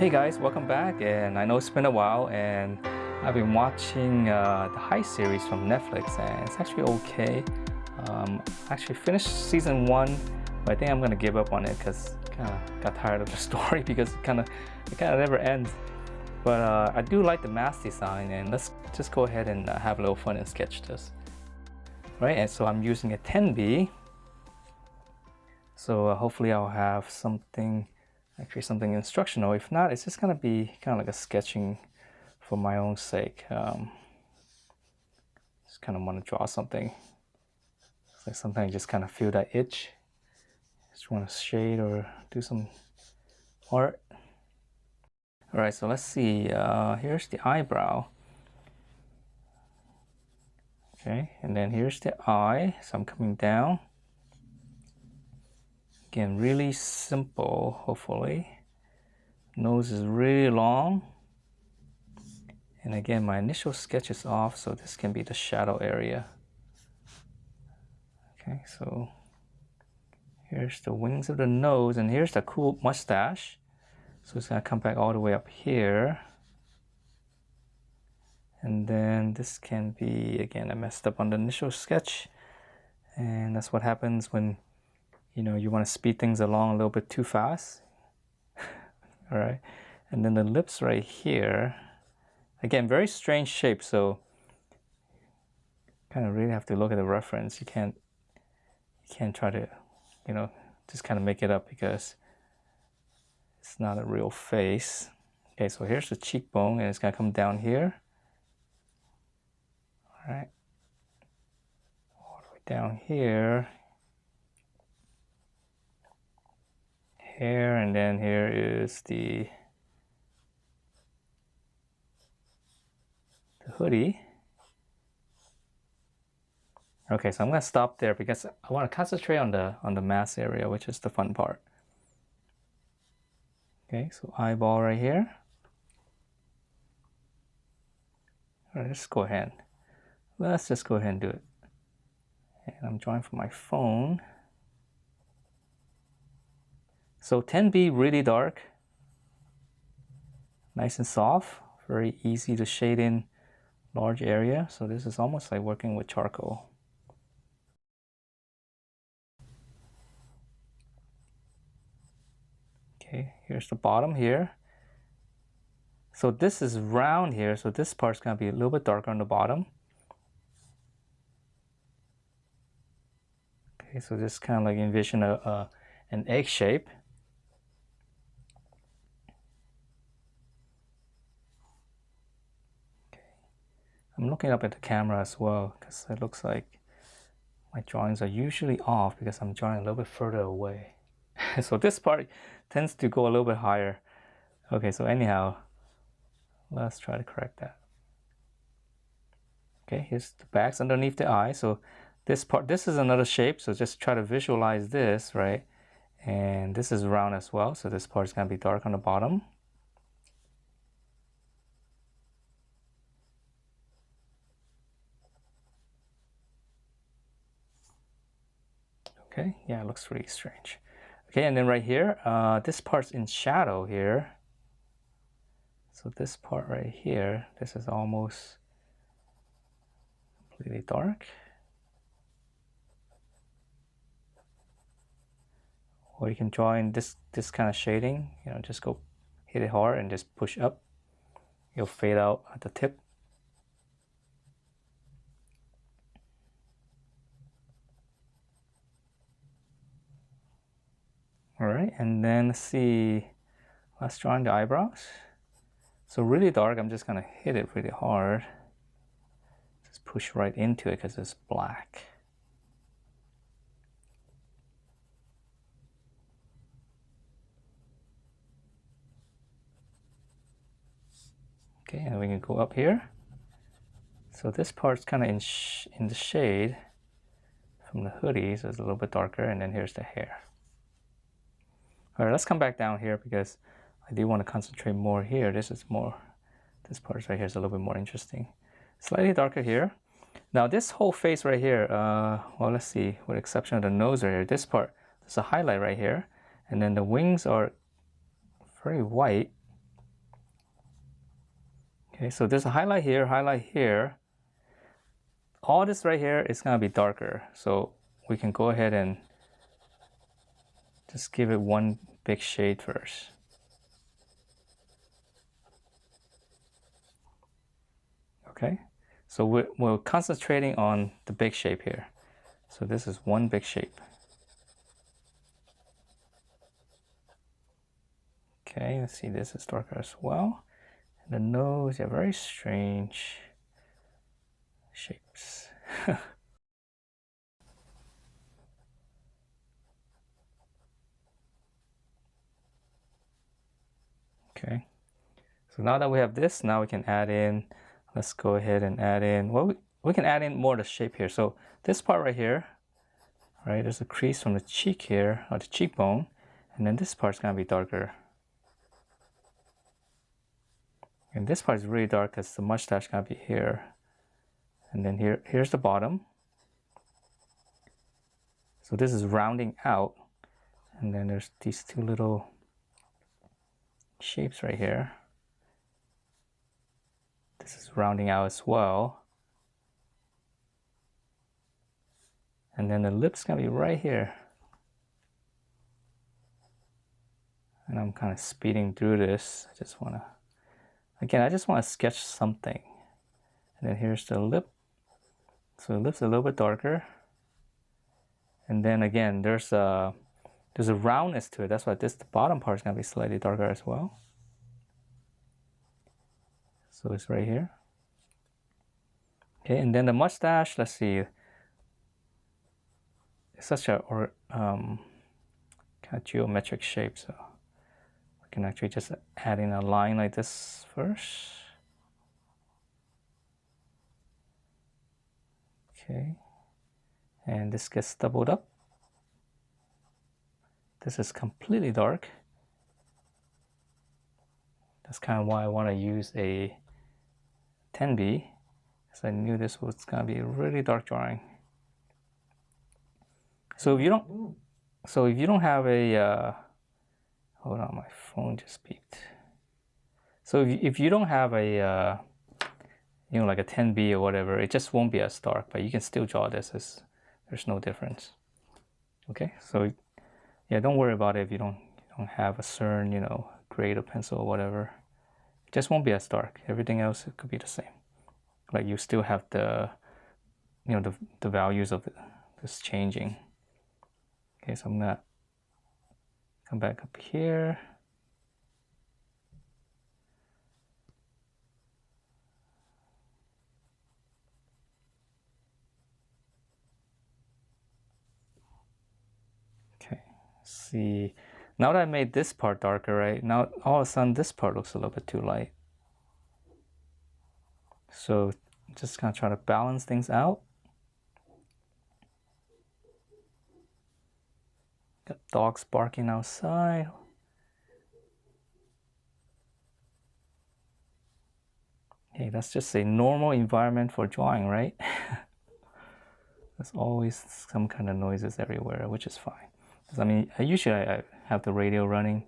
Hey guys, welcome back. And I know it's been a while, and I've been watching the Heist series from Netflix, and it's actually okay. I actually finished season 1, but I think I'm gonna give up on it because kind of got tired of the story because it kind of never ends. But I do like the mask design, and let's just go ahead and have a little fun and sketch this. Right, and so I'm using a 10B. So hopefully I'll have something instructional. If not, it's just gonna be kind of like a sketching for my own sake. Just kind of want to draw something. It's like sometimes I just kind of feel that itch. Just want to shade or do some art. All right, so let's see. Here's the eyebrow. Okay, and then here's the eye. So I'm coming down. Again, really simple, hopefully. Nose is really long. And again, my initial sketch is off, so this can be the shadow area. Okay, so here's the wings of the nose, and here's the cool mustache. So it's gonna come back all the way up here. And then this can be, again, I messed up on the initial sketch. And that's what happens when, you want to speed things along a little bit too fast. All right, and then the lips right here. Again, very strange shape, so kind of really have to look at the reference. You can't try to, just kind of make it up because it's not a real face. Okay, so here's the cheekbone, and it's gonna come down here. All right, all the way down here. Hair, and then here is the hoodie. Okay, so I'm gonna stop there because I want to concentrate on the mask area, which is the fun part. Okay, so eyeball right here. All right, let's just go ahead and do it. And I'm drawing from my phone. So 10B, really dark, nice and soft, very easy to shade in large area. So this is almost like working with charcoal. Okay, here's the bottom here. So this is round here, so this part's gonna be a little bit darker on the bottom. Okay, so just kind of like envision an egg shape. Okay, I'm looking up at the camera as well because it looks like my drawings are usually off because I'm drawing a little bit further away. So this part tends to go a little bit higher. Okay, so anyhow, let's try to correct that. Okay, here's the bags underneath the eye. So this part, this is another shape, so just try to visualize this, right? And this is round as well, so this part is gonna be dark on the bottom. Okay, yeah, it looks really strange. Okay, and then right here, this part's in shadow here. So this part right here, this is almost completely dark. Or you can draw in this kind of shading, just go hit it hard and just push up. It'll fade out at the tip. All right, and then let's see, let's draw in the eyebrows. So really dark, I'm just gonna hit it really hard. Just push right into it because it's black. Okay, and we can go up here. So this part's kind of in the shade from the hoodie, so it's a little bit darker, and then here's the hair. All right, let's come back down here because I do want to concentrate more here. This part right here is a little bit more interesting. Slightly darker here. Now this whole face right here, well, let's see, with the exception of the nose right here, this part, there's a highlight right here, and then the wings are very white. Okay, so there's a highlight here, highlight here. All this right here is gonna be darker. So we can go ahead and just give it one big shade first. Okay, so we're concentrating on the big shape here. So this is one big shape. Okay, let's see, this is darker as well. And the nose, yeah, very strange shapes. Okay, so now that we have this, now we can add in, let's go ahead and add in, well, we can add in more of the shape here. So this part right here, right, there's a crease from the cheek here, or the cheekbone, and then this part's gonna be darker. And this part is really dark because the mustache gonna be here. And then here's the bottom. So this is rounding out. And then there's these two little shapes right here. This is rounding out as well. And then the lips gonna be right here. And I'm kind of speeding through this. I just wanna sketch something. And then here's the lip. So the lip's a little bit darker. And then again, there's a roundness to it. That's why the bottom part is gonna be slightly darker as well. So it's right here. Okay, and then the mustache, let's see. It's such a kind of geometric shape, so we can actually just add in a line like this first. Okay, and this gets doubled up. This is completely dark. That's kind of why I want to use a 10B, because I knew this was going to be a really dark drawing. So if you don't have a, hold on, my phone just beeped. So if you don't have a, like a 10B or whatever, it just won't be as dark, but you can still draw this. There's no difference. Okay, so yeah, don't worry about it if you don't have a certain, grade of pencil or whatever. It just won't be as dark. Everything else, it could be the same. Like you still have the, the values of this changing. Okay, so I'm gonna come back up here. Okay, let's see. Now that I made this part darker, right? Now all of a sudden this part looks a little bit too light. So just gonna try to balance things out. Got dogs barking outside. Hey, that's just a normal environment for drawing, right? There's always some kind of noises everywhere, which is fine. Because I mean, I have the radio running,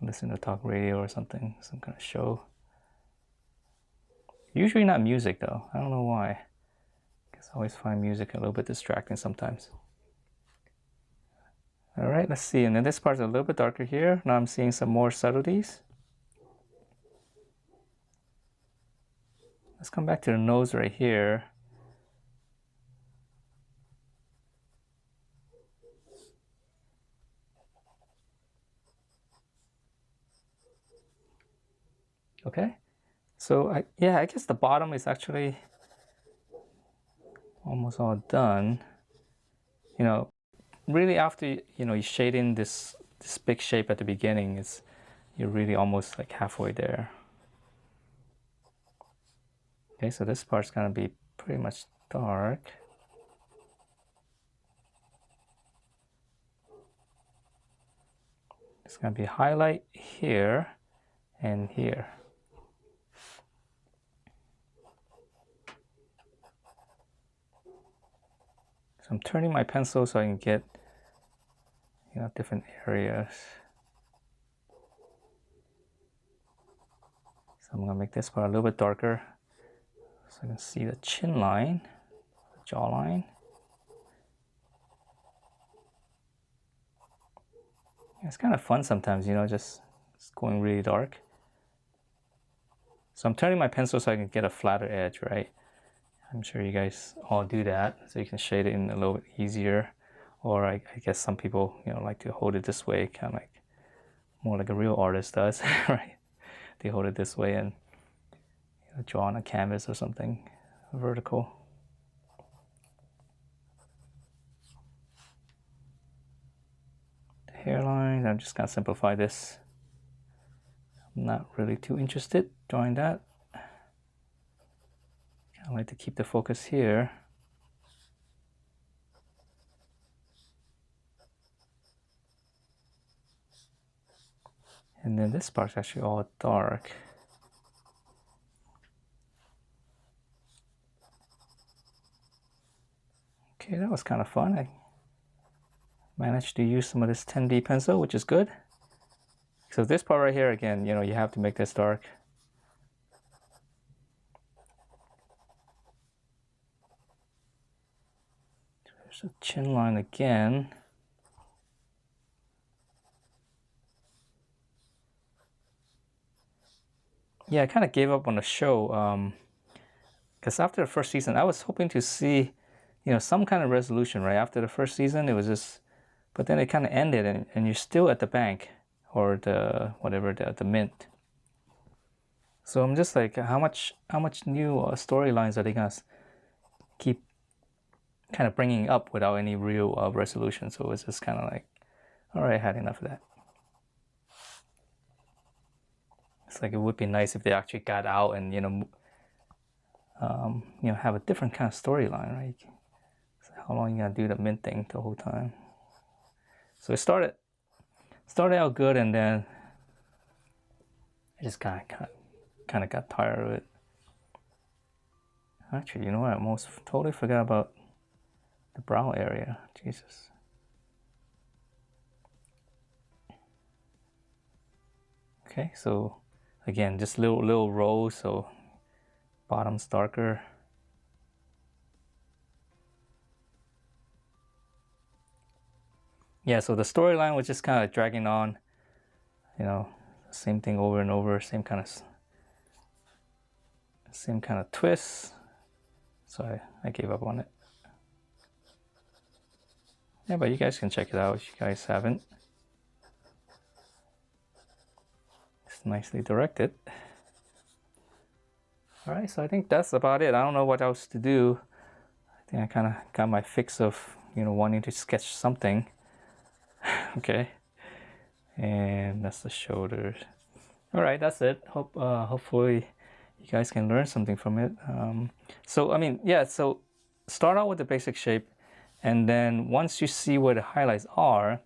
listen to talk radio or something, some kind of show. Usually not music though. I don't know why. Because I always find music a little bit distracting sometimes. All right, let's see. And then this part's a little bit darker here. Now I'm seeing some more subtleties. Let's come back to the nose right here. Okay, so I guess the bottom is actually almost all done. Really after you shade in this big shape at the beginning, you're really almost like halfway there. Okay, so this part's gonna be pretty much dark. It's gonna be highlight here and here. So I'm turning my pencil so I can get different areas. So I'm gonna make this part a little bit darker so I can see the chin line, the jawline. It's kind of fun sometimes, you know, just going really dark. So I'm turning my pencil so I can get a flatter edge, right? I'm sure you guys all do that, so you can shade it in a little bit easier. Or I guess some people, you know, like to hold it this way, kind of like more like a real artist does, right? They hold it this way and, you know, draw on a canvas or something vertical. The hairline, I'm just gonna simplify this. I'm not really too interested drawing that. I like to keep the focus here. And then this part's actually all dark. Okay, that was kind of fun. I managed to use some of this 10B pencil, which is good. So this part right here, again, you know, you have to make this dark. There's a chin line again. Yeah, I kind of gave up on the show because after the first season, I was hoping to see, you know, some kind of resolution, right? After the first season, it was just, but then it kind of ended and you're still at the bank or the, whatever, the mint. So I'm just like, how much new storylines are they gonna keep kind of bringing up without any real resolution? So it's just kind of like, all right, I had enough of that. It's like it would be nice if they actually got out and, you know, have a different kind of storyline, right? So how long you gonna do the mint thing the whole time? So it started out good, and then I just kind of got tired of it. Actually, you know what? I almost totally forgot about the brow area. Jesus. Okay, so again, just little rows, so bottom's darker. Yeah, so the storyline was just kind of dragging on, you know, same thing over and over, same kind of twist. So I gave up on it. Yeah, but you guys can check it out if you guys haven't. It's nicely directed. All right, so I think that's about it. I don't know what else to do. I think I kind of got my fix of, you know, wanting to sketch something. Okay, and that's the shoulders. All right, that's it. Hopefully you guys can learn something from it. So I mean, yeah, so start out with the basic shape, and then once you see where the highlights are,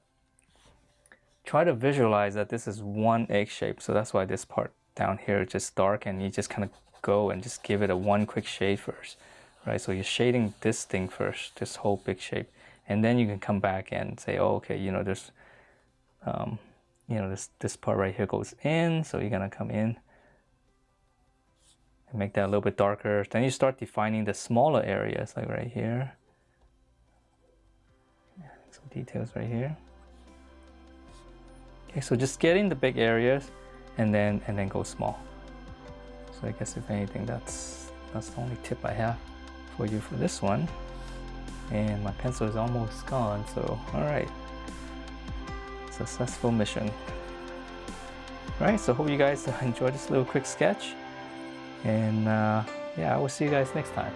try to visualize that this is one egg shape. So that's why this part down here is just dark, and you just kind of go and just give it a one quick shade first, right? So you're shading this thing first, this whole big shape, and then you can come back and say, oh, okay, you know, there's this part right here goes in, so you're gonna come in and make that a little bit darker. Then you start defining the smaller areas, like right here. Yeah, some details right here. Okay, so just get in the big areas and then go small. So I guess if anything, that's the only tip I have for you for this one. And my pencil is almost gone, so all right. Successful mission. All right, so hope you guys enjoyed this little quick sketch. And yeah, I will see you guys next time.